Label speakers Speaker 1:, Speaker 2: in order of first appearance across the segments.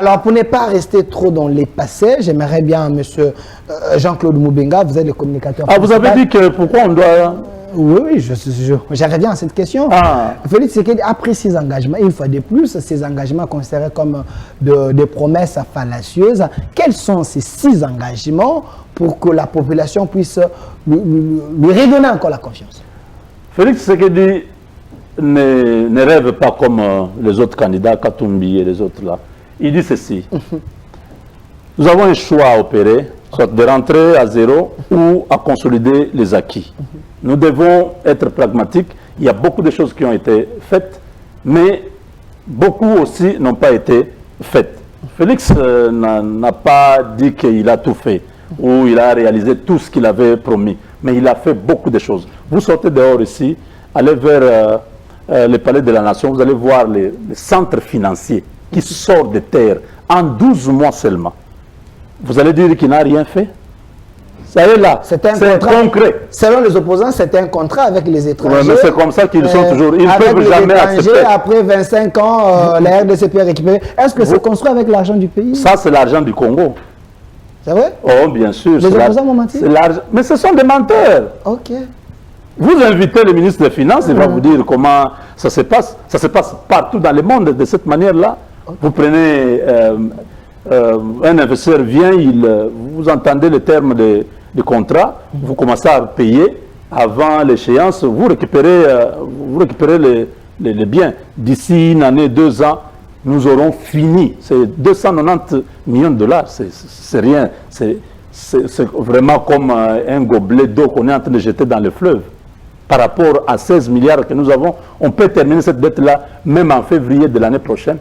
Speaker 1: Alors, pour ne pas rester trop dans les passés, j'aimerais bien, monsieur Jean-Claude Moubenga, vous êtes le communicateur.
Speaker 2: Ah, vous avez dit que pourquoi on doit...
Speaker 1: Oui, j'arrive bien à cette question. Félix Tshisekedi a pris ses engagements. Une fois de plus, ces engagements considérés comme des promesses fallacieuses. Quels sont ces 6 engagements pour que la population puisse lui redonner encore la confiance?
Speaker 2: Félix Tshisekedi ne rêve pas comme les autres candidats, Katumbi et les autres là. Il dit ceci. Nous avons un choix à opérer, soit de rentrer à zéro ou à consolider les acquis. Nous devons être pragmatiques. Il y a beaucoup de choses qui ont été faites, mais beaucoup aussi n'ont pas été faites. Félix n'a pas dit qu'il a tout fait ou il a réalisé tout ce qu'il avait promis, mais il a fait beaucoup de choses. Vous sortez dehors ici, allez vers le palais de la Nation, vous allez voir les centres financiers qui sortent de terre en 12 mois seulement. Vous allez dire qu'il n'a rien fait? Ça est là, c'est concret.
Speaker 1: Selon les opposants, c'est un contrat avec les étrangers.
Speaker 2: Ouais, mais c'est comme ça qu'ils sont toujours. Ils ne peuvent jamais accepter.
Speaker 1: Après 25 ans, la RDC peut récupérer. Est-ce que c'est construit avec l'argent du pays?
Speaker 2: Ça, c'est l'argent du Congo.
Speaker 1: C'est vrai?
Speaker 2: Oh, bien sûr.
Speaker 1: Les opposants m'ont menti?
Speaker 2: Mais ce sont des menteurs.
Speaker 1: Ok.
Speaker 2: Vous invitez le ministre des Finances, il va vous dire comment ça se passe. Ça se passe partout dans le monde de cette manière-là. Okay. Vous prenez un investisseur vient, vous entendez le terme de contrat, vous commencez à payer avant l'échéance, vous récupérez les biens. D'ici une année, 2 ans, nous aurons fini. C'est 290 millions de dollars, c'est rien. C'est vraiment comme un gobelet d'eau qu'on est en train de jeter dans le fleuve. Par rapport à 16 milliards que nous avons, on peut terminer cette dette-là même en février de l'année prochaine.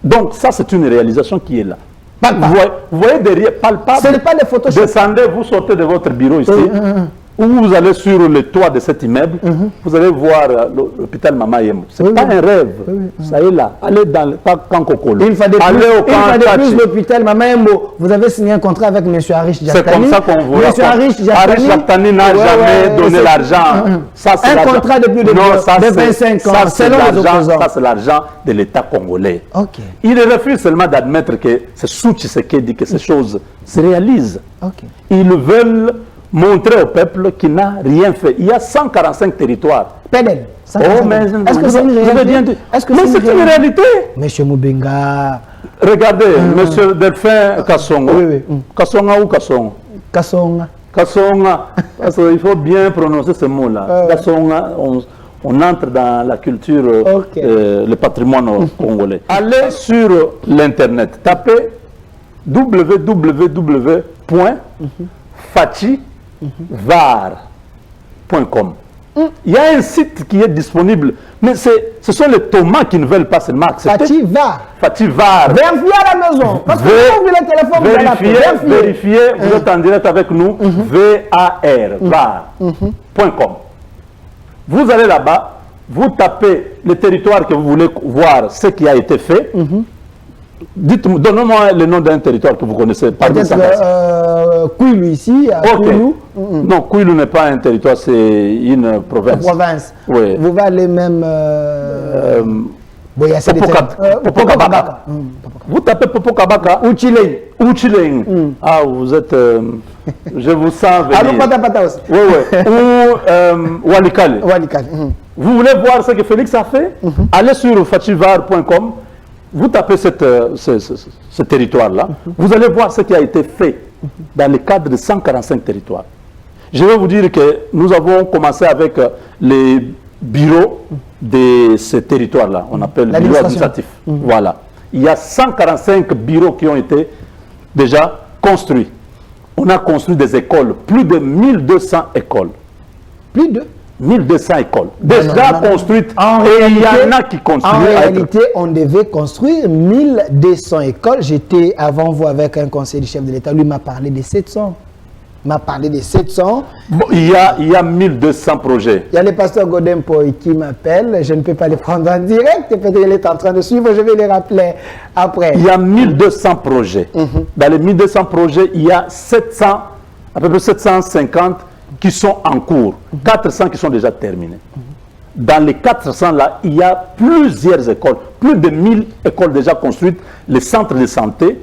Speaker 2: Donc ça, c'est une réalisation qui est là. Vous voyez derrière, palpable.
Speaker 1: Ce n'est pas des photos.
Speaker 2: Descendez, vous sortez de votre bureau ici, ou vous allez sur le toit de cet immeuble, vous allez voir l'hôpital Mama Yembo. Ce n'est pas un rêve, ça est là. Allez dans le Kankokolo.
Speaker 1: Une fois de plus, l'hôpital Mama Yembo, vous avez signé un contrat avec M. Arish Djaftani.
Speaker 2: C'est comme ça qu'on vous
Speaker 1: raconte. Arish
Speaker 2: Djaftani n'a jamais donné l'argent.
Speaker 1: Un contrat de plus de 25 ans, selon les opposants.
Speaker 2: Ça, c'est l'argent de l'État congolais.
Speaker 1: Okay.
Speaker 2: Il refuse seulement d'admettre que c'est sous Tshisekedi que ces choses se réalisent.
Speaker 1: Okay.
Speaker 2: Ils veulent montrer au peuple qu'il n'a rien fait. Il y a 145 territoires.
Speaker 1: PNL.
Speaker 2: Oh, mais est-ce que c'est une réalité? Mais c'est une réalité.
Speaker 1: Monsieur Moubenga.
Speaker 2: Regardez, monsieur Delphin Kassonga. Kassonga ou Kassonga?
Speaker 1: Kassonga.
Speaker 2: Kassonga. Parce qu'il faut bien prononcer ce mot-là. Kassonga, on entre dans la culture, le patrimoine congolais. Allez sur l'internet, tapez www.fativar.com. Il y a un site qui est disponible, mais ce sont les Thomas qui ne veulent pas seulement accepter. Fativar.
Speaker 1: Vérifiez à la maison. Parce que vous avez le téléphone,
Speaker 2: vérifiez, vous êtes en direct avec nous. var.com. Vous allez là-bas, vous tapez le territoire que vous voulez voir, ce qui a été fait. Dites-moi, donnez-moi le nom d'un territoire que vous connaissez.
Speaker 1: Kouilou ici. Kouilou.
Speaker 2: Non, Kouilou n'est pas un territoire, c'est une province.
Speaker 1: Oui. Vous allez même...
Speaker 2: Popokabaka. Vous tapez Popokabaka. Uchileng. Ah, vous êtes... je vous sens venir.
Speaker 1: Pata aussi.
Speaker 2: Oui. Ou Walikale. Vous voulez voir ce que Félix a fait? Allez sur fativar.com. Vous tapez ce territoire-là, vous allez voir ce qui a été fait dans le cadre de 145 territoires. Je vais vous dire que nous avons commencé avec les bureaux de ces territoires-là. On appelle le bureau administratif. Voilà. Il y a 145 bureaux qui ont été déjà construits. On a construit des écoles, plus de 1200 écoles.
Speaker 1: Plus de
Speaker 2: 1200 écoles déjà construites, et il y en a qui construisent.
Speaker 1: En réalité, on devait construire 1200 écoles. J'étais avant vous avec un conseiller du chef de l'État, lui m'a parlé de 700. Bon, il y a 1200 projets. Il y a le pasteur Godempo qui m'appelle, je ne peux pas les prendre en direct, peut-être qu'il est en train de suivre, je vais les rappeler après.
Speaker 2: Il y a 1200 projets. Dans les 1200 projets, il y a 700, à peu près 750 qui sont en cours, 400 qui sont déjà terminés. Dans les 400 là, il y a plusieurs écoles, plus de 1000 écoles déjà construites, les centres de santé.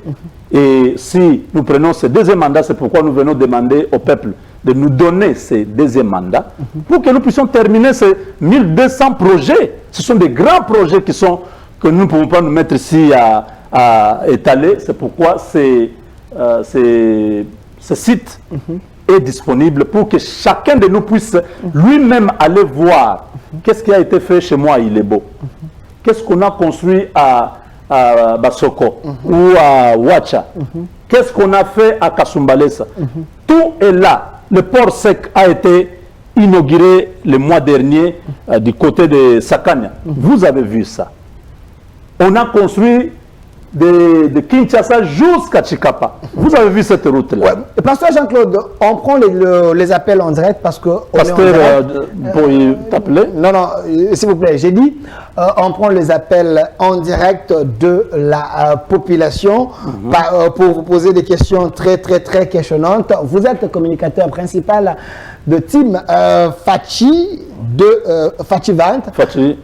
Speaker 2: Et si nous prenons ce deuxième mandat, c'est pourquoi nous venons demander au peuple de nous donner ce deuxième mandat pour que nous puissions terminer ces 1200 projets. Ce sont des grands projets que nous ne pouvons pas nous mettre ici à étaler. C'est pourquoi ce site est disponible pour que chacun de nous puisse lui-même aller voir qu'est-ce qui a été fait chez moi, il est beau. Qu'est-ce qu'on a construit à Basoko ou à Ouacha. Qu'est-ce qu'on a fait à Kasumbalesa. Tout est là. Le port sec a été inauguré le mois dernier du côté de Sakanya. Vous avez vu ça. On a construit de Kinshasa jusqu'à Chikapa. Vous avez vu cette route-là.
Speaker 1: Ouais. Pasteur Jean-Claude, on prend les appels en direct parce que...
Speaker 2: Pasteur, pour t'appeler?
Speaker 1: Non, non, s'il vous plaît, j'ai dit, on prend les appels en direct de la population pour vous poser des questions très questionnantes. Vous êtes le communicateur principal de Team Fachi, Fachi 20,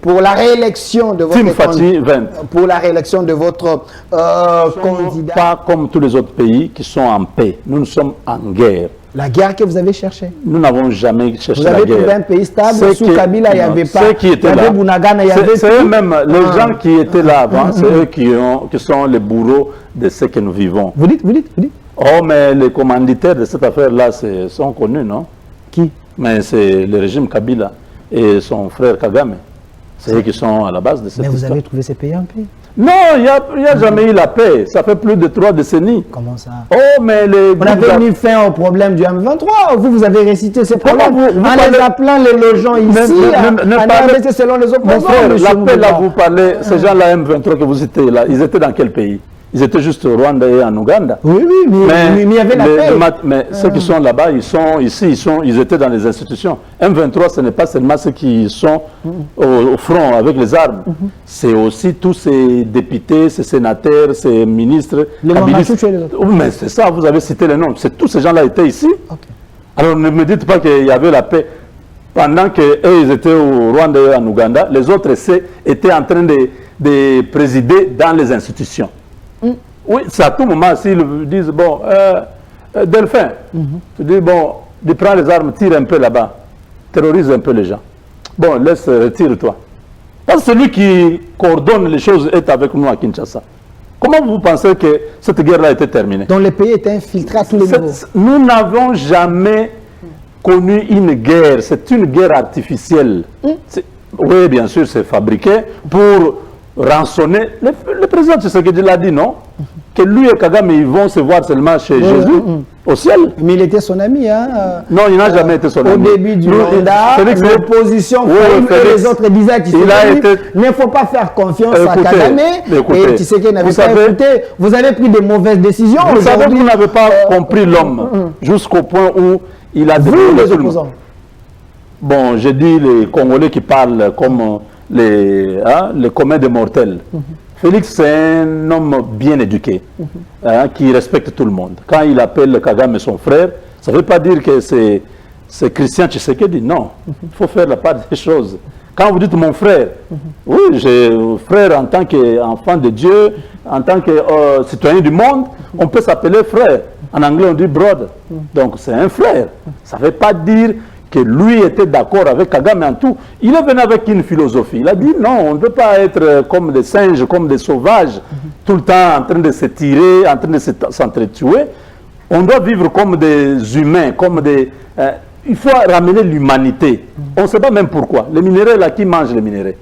Speaker 1: pour la réélection de votre
Speaker 2: Team Fachi 20.
Speaker 1: Pour la réélection de votre candidat.
Speaker 2: Pas comme tous les autres pays qui sont en paix. Nous sommes en guerre.
Speaker 1: La guerre que vous avez cherchée.
Speaker 2: Nous n'avons jamais cherché
Speaker 1: la guerre. Vous avez trouvé un pays stable. Sous Kabila, il n'y avait pas.
Speaker 2: Ceux qui étaient là. C'est eux-mêmes, les gens qui étaient là avant, c'est eux qui sont les bourreaux de ce que nous vivons.
Speaker 1: Vous dites.
Speaker 2: Oh, mais les commanditaires de cette affaire-là sont connus, non?
Speaker 1: Qui?
Speaker 2: Mais c'est le régime Kabila et son frère Kagame. C'est eux qui sont à la base de cette histoire.
Speaker 1: Mais vous avez trouvé ces pays en paix?
Speaker 2: Non, il n'y a jamais eu la paix. Ça fait plus de 3 décennies.
Speaker 1: Comment ça?
Speaker 2: Oh, mais
Speaker 1: on avait mis fin au problème du M23. Vous avez récité ces problèmes en les appelant les gens ici, selon les opposants.
Speaker 2: Mon frère, la paix, là, vous parlez, ces gens-là, M23 que vous citez là, ils étaient dans quel pays? Ils étaient juste au Rwanda et en Ouganda.
Speaker 1: Oui, mais il y avait la paix.
Speaker 2: Mais ceux qui sont là-bas, ils sont ici, ils étaient dans les institutions. M23, ce n'est pas seulement ceux qui sont au front avec les armes. C'est aussi tous ces députés, ces sénateurs, ces ministres.
Speaker 1: Les
Speaker 2: mais c'est ça, vous avez cité les noms. Tous ces gens-là étaient ici. Alors ne me dites pas qu'il y avait la paix. Pendant qu'eux, ils étaient au Rwanda et en Ouganda, les autres étaient en train de présider dans les institutions. Oui, c'est à tout moment, s'ils disent, bon, Delphin, tu dis, bon, tu prends les armes, tire un peu là-bas, terrorise un peu les gens. Bon, retire-toi. Parce que celui qui coordonne les choses est avec nous à Kinshasa. Comment vous pensez que cette guerre-là a été terminée?
Speaker 1: Donc les pays étaient infiltrés à tous les niveaux.
Speaker 2: Nous n'avons jamais connu une guerre, c'est une guerre artificielle. Oui, bien sûr, c'est fabriqué pour rançonner. Le président Tshisekedi l'a dit, non? Que lui et Kagame, ils vont se voir seulement chez Jésus, au ciel.
Speaker 1: Mais il était son ami, hein?
Speaker 2: Non, il n'a jamais été son ami.
Speaker 1: Au début du mandat, l'opposition, les autres disaient qu'il ne faut pas faire confiance à Kagame. Et Tshisekedi n'avait pas écouté. Vous avez pris de mauvaises décisions.
Speaker 2: Vous savez que vous n'avez pas compris l'homme jusqu'au point où il a
Speaker 1: développé les opposants.
Speaker 2: Bon, j'ai dit les Congolais qui parlent comme les communs des mortels. Félix, c'est un homme bien éduqué, qui respecte tout le monde. Quand il appelle Kagame son frère, ça ne veut pas dire que c'est Christian Tshisekedi, non. Il faut faire la part des choses. Quand vous dites mon frère, oui, j'ai frère en tant qu'enfant de Dieu, en tant que citoyen du monde, on peut s'appeler frère. En anglais, on dit brother. Donc, c'est un frère. Ça ne veut pas dire que lui était d'accord avec Kagame en tout. Il est venu avec une philosophie. Il a dit non, on ne peut pas être comme des singes, comme des sauvages, tout le temps en train de se tirer, en train de s'entretuer. On doit vivre comme des humains, comme des... il faut ramener l'humanité. On ne sait pas même pourquoi. Les minéraux, là, qui mangent les minéraux?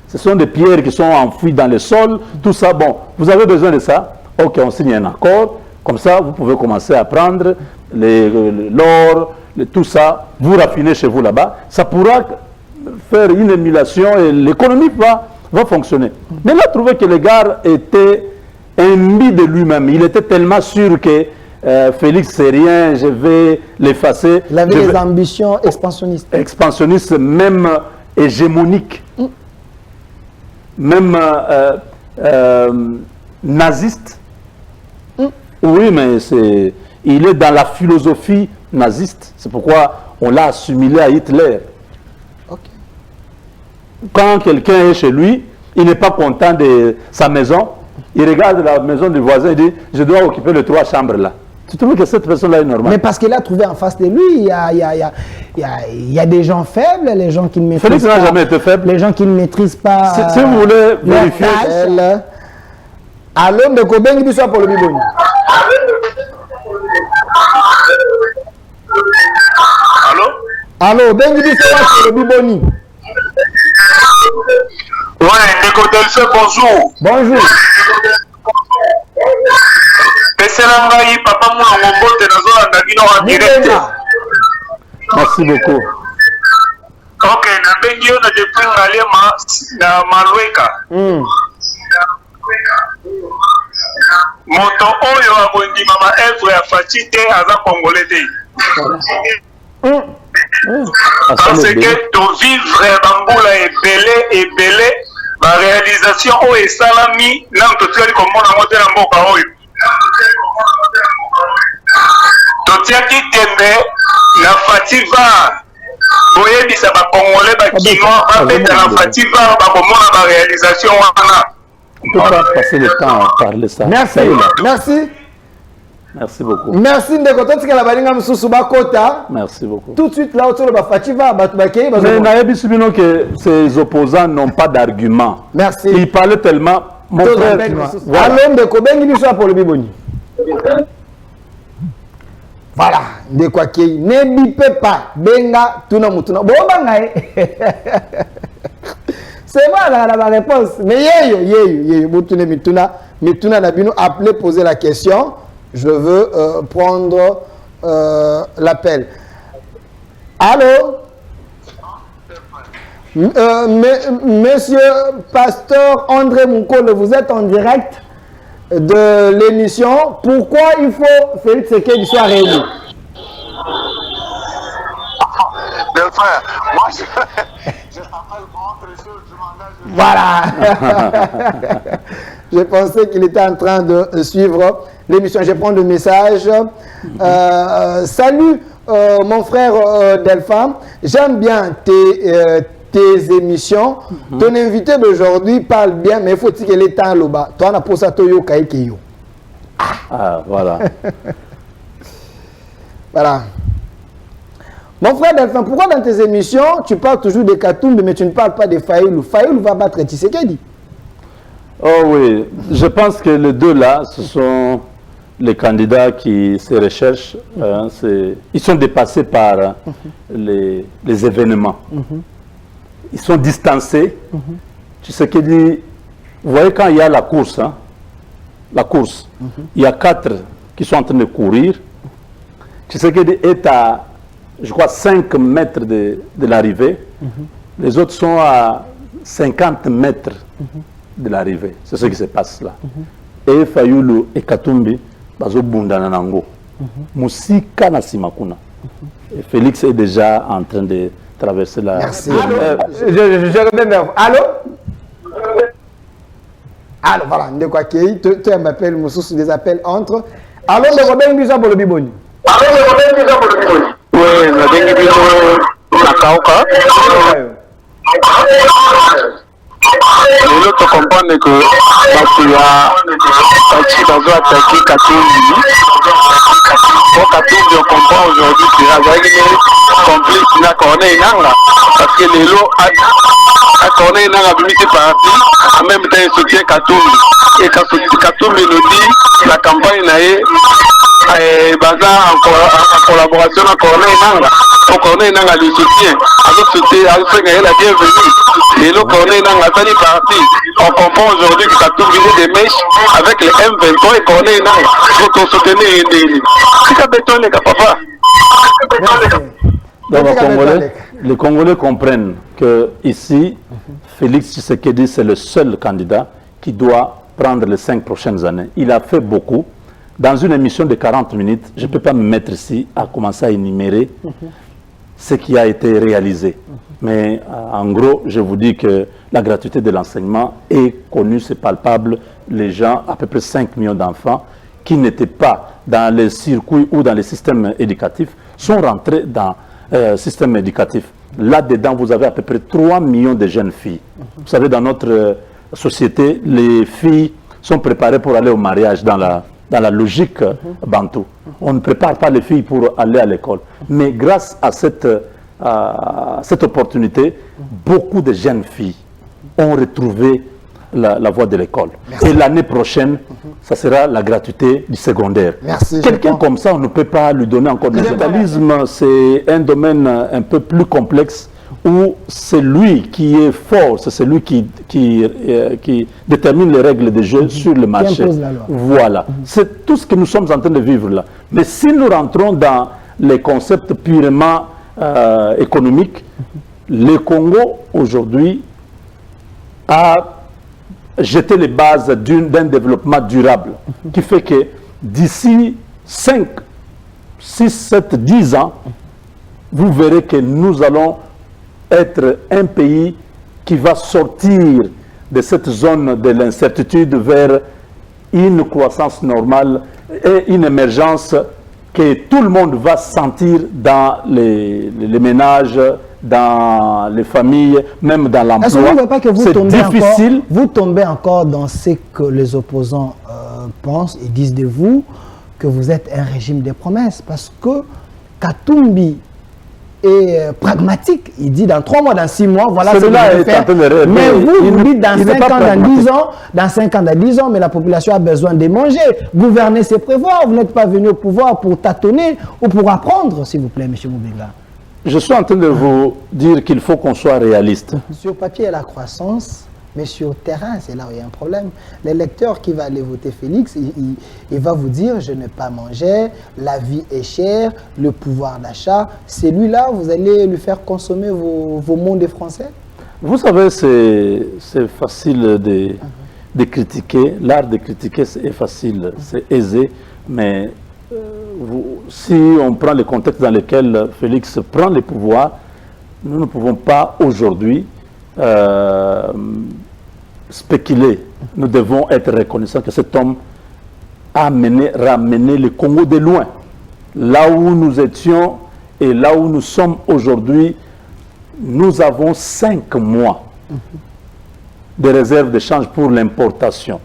Speaker 2: Ce sont des pierres qui sont enfouies dans le sol, tout ça. Bon, vous avez besoin de ça? Ok, on signe un accord. Comme ça, vous pouvez commencer à prendre l'or, tout ça, vous raffinez chez vous là-bas, ça pourra faire une émulation et l'économie va fonctionner. Mais là, trouvé que le gars était imbu de lui-même. Il était tellement sûr que Félix, c'est rien, je vais l'effacer.
Speaker 1: Il avait des ambitions expansionnistes.
Speaker 2: Expansionnistes, même hégémoniques, même nazistes. Oui, mais il est dans la philosophie naziste. C'est pourquoi on l'a assimilé à Hitler. Quand quelqu'un est chez lui, il n'est pas content de sa maison, il regarde la maison du voisin et dit « je dois occuper les 3 chambres là ». Tu trouves que cette personne-là est normale?
Speaker 1: Mais parce qu'il a trouvé en face de lui, il y a des gens faibles, les gens qui ne maîtrisent
Speaker 2: Félix
Speaker 1: pas.
Speaker 2: n'a jamais été faible.
Speaker 1: Les gens qui ne maîtrisent pas.
Speaker 2: Si vous voulez vérifier.
Speaker 1: Allô, de Kobengi Bissau pour le Biboni.
Speaker 3: Allô?
Speaker 1: Allô, Bengi Bissau pour le Biboni.
Speaker 3: Ouais, Ndeko Delphin, bonjour.
Speaker 1: Bonjour.
Speaker 3: Pesela ngai papa mulongo mbote nazolanda bino en direct.
Speaker 2: Merci beaucoup.
Speaker 3: Ok, nabengi yo na depuis ngalema na Malweka. Moto oyo abondima ma œuvre ya Fachi te aza congolais te. Parce que to vivre bambula ebele ba réalisation oyo esalami nano totikali komona ngo te na mboka oyo. Totiaki tembe na Fativa boyebisa bakongolais bakinois babeta na Fativa bakomona ba réalisation wana.
Speaker 2: On ne peut pas passer le temps à parler ça.
Speaker 1: Merci. Merci.
Speaker 2: Merci beaucoup.
Speaker 1: Merci Ndeko Totikala balinga mususu bakota.
Speaker 2: Merci beaucoup.
Speaker 1: Tout de suite là autour de Fativa batubakei
Speaker 2: mais Nayebi Subino que ces opposants n'ont pas d'argument.
Speaker 1: Merci.
Speaker 2: Ils parlaient tellement. Mon frère,
Speaker 1: voilà. Allô Ndeko Bengi Bissau pour le Biboni. Voilà, Ndeko Akei ne bipe pas benga tuna mutuna. Bon bangaye. C'est moi la réponse. Mais yeyo, mutune mituna nabino appelé poser la question. Je veux prendre l'appel. Allô? Monsieur Pasteur André Moukole, vous êtes en direct de l'émission. Pourquoi il faut Félix Tshisekedi soit réélu?
Speaker 3: Moi, je rappelle contre
Speaker 1: voilà. Je pensais qu'il était en train de suivre l'émission. Je prends le message. Salut, mon frère Delphin. J'aime bien tes émissions. Ton invité d'aujourd'hui parle bien, mais il faut qu'il ait temps là-bas. Toi, on a posé Toyo Kaikeyo.
Speaker 2: Ah, voilà.
Speaker 1: Voilà. Mon frère Delphin, pourquoi dans tes émissions, tu parles toujours de Katumbi, mais tu ne parles pas de Fayoulou? Fayoulou va battre Tshisekedi.
Speaker 2: Oh oui, je pense que les deux là, ce sont les candidats qui se recherchent. Ils sont dépassés par les événements. Ils sont distancés. Tshisekedi, vous voyez quand il y a la course, il y a 4 qui sont en train de courir. Tshisekedi est à, je crois, 5 mètres de l'arrivée. Les autres sont à 50 mètres de l'arrivée. C'est ce qui se passe là. Et Fayoulou et Katumbi, bazo bundana nango. Musika na simakuna. Et Félix est déjà en train de traverser la...
Speaker 1: Merci. Je reviens vers vous. Allô? Allô, voilà. Ndeko Akei, tu m'appelles, Moussous, des appels entre. Allô, Ndeko Bengi Bissau pour le Biboni.
Speaker 3: Oui, Ndeko Bissau nakauka. Lelo to comprendre que batu ya Fachi bazo attaquer Katumbi. Pour Katumbi on comprend aujourd'hui que la complice na Corneille Nanga parce que Lelo a Corneille Nanga bimisi parti en même temps il soutient Katumbi et Katumbi nous dit la campagne nae baza en collaboration avec Corneille Nanga. Pour Corneille Nanga le soutient, avec la bienvenue. Et le Corneille Nanga est parti. On comprend aujourd'hui que Katumbi est des mèches avec les M23 et Corneille Nanga. Il faut soutenir Indéni. C'est ça bétonné, papa.
Speaker 2: Donc, les Congolais comprennent que ici, Félix Tshisekedi, c'est le seul candidat qui doit prendre les 5 prochaines années. Il a fait beaucoup. Dans une émission de 40 minutes, je ne peux pas me mettre ici à commencer à énumérer ce qui a été réalisé. Mais en gros, je vous dis que la gratuité de l'enseignement est connue, c'est palpable. Les gens, à peu près 5 millions d'enfants qui n'étaient pas dans les circuits ou dans les systèmes éducatifs, sont rentrés dans le système éducatif. Là-dedans, vous avez à peu près 3 millions de jeunes filles. Vous savez, dans notre société, les filles sont préparées pour aller au mariage dans la logique bantou. On ne prépare pas les filles pour aller à l'école. Mais grâce à cette opportunité, beaucoup de jeunes filles ont retrouvé la voie de l'école. Et l'année prochaine, ça sera la gratuité du secondaire. Quelqu'un comme ça, on ne peut pas lui donner encore du journalisme. C'est un domaine un peu plus complexe où c'est lui qui est fort, c'est celui qui détermine les règles de jeu sur le marché. Voilà. C'est tout ce que nous sommes en train de vivre là. Mais si nous rentrons dans les concepts purement économiques, le Congo aujourd'hui a jeté les bases d'un développement durable qui fait que d'ici 5, 6, 7, 10 ans, vous verrez que nous allons être un pays qui va sortir de cette zone de l'incertitude vers une croissance normale et une émergence que tout le monde va sentir dans les ménages, dans les familles, même dans l'emploi.
Speaker 1: Est-ce que vous ne voyez pas que vous tombez encore dans ce que les opposants pensent et disent de vous, que vous êtes un régime des promesses? Parce que Katumbi est pragmatique. Il dit dans 3 mois, dans 6 mois, voilà ce que vous allez faire. Mais vous dites dans 5 ans, dans 10 ans, dans 5 ans, dans 10 ans, mais la population a besoin de manger. Gouverner, c'est prévoir. Vous n'êtes pas venu au pouvoir pour tâtonner ou pour apprendre, s'il vous plaît, M. Moubenga.
Speaker 2: Je suis en train de vous dire qu'il faut qu'on soit réaliste.
Speaker 1: Sur papier, il y a la croissance, mais sur terrain, c'est là où il y a un problème. L'électeur qui va aller voter Félix, il va vous dire « je n'ai pas mangé, la vie est chère, le pouvoir d'achat ». Celui-là, vous allez lui faire consommer vos mots des Français?
Speaker 2: Vous savez, c'est facile de critiquer. L'art de critiquer, c'est facile, c'est aisé, mais si on prend le contexte dans lequel Félix prend le pouvoir, nous ne pouvons pas aujourd'hui spéculer. Nous devons être reconnaissants que cet homme a ramené le Congo de loin. Là où nous étions et là où nous sommes aujourd'hui, nous avons 5 mois de réserve de change pour l'importation.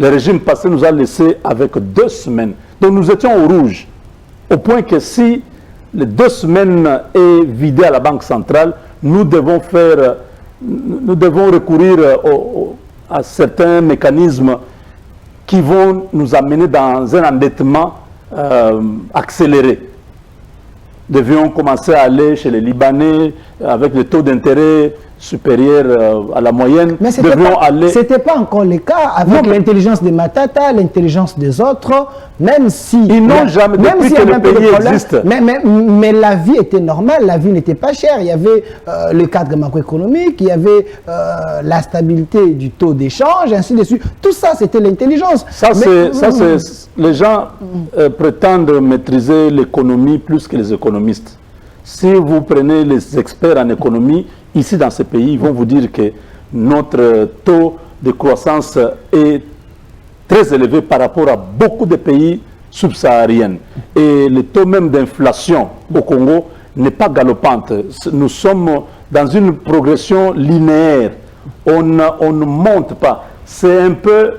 Speaker 2: Le régime passé nous a laissé avec 2 semaines. Donc nous étions au rouge. Au point que si les 2 semaines est vidé à la Banque centrale, nous devons recourir à certains mécanismes qui vont nous amener dans un endettement accéléré. Nous devions commencer à aller chez les Libanais avec des taux d'intérêt supérieurs à la moyenne.
Speaker 1: Mais ce n'était pas encore le cas avec l'intelligence de Matata, l'intelligence des autres, même si...
Speaker 2: Ils n'ont jamais, depuis que le pays existe.
Speaker 1: Mais la vie était normale, la vie n'était pas chère. Il y avait le cadre macroéconomique, il y avait la stabilité du taux d'échange, ainsi de suite. Tout ça, c'était l'intelligence.
Speaker 2: Les gens prétendent maîtriser l'économie plus que les économistes. Si vous prenez les experts en économie, ici dans ce pays, ils vont vous dire que notre taux de croissance est très élevé par rapport à beaucoup de pays subsahariens. Et le taux même d'inflation au Congo n'est pas galopante. Nous sommes dans une progression linéaire. On ne monte pas. C'est un peu...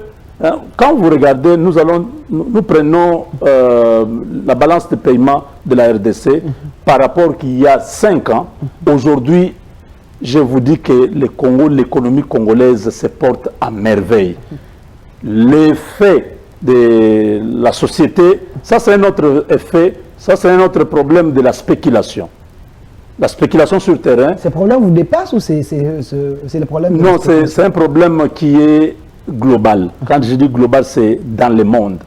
Speaker 2: Quand vous regardez, nous prenons la balance de paiement de la RDC par rapport qu'il y a 5 ans. Aujourd'hui, je vous dis que le Congo, l'économie congolaise se porte à merveille. L'effet de la société, ça c'est un autre effet, ça c'est un autre problème de la spéculation. La spéculation sur terrain...
Speaker 1: Ce problème vous dépasse ou c'est le problème?
Speaker 2: Non, c'est un problème qui est global. Quand je dis global, c'est dans le monde.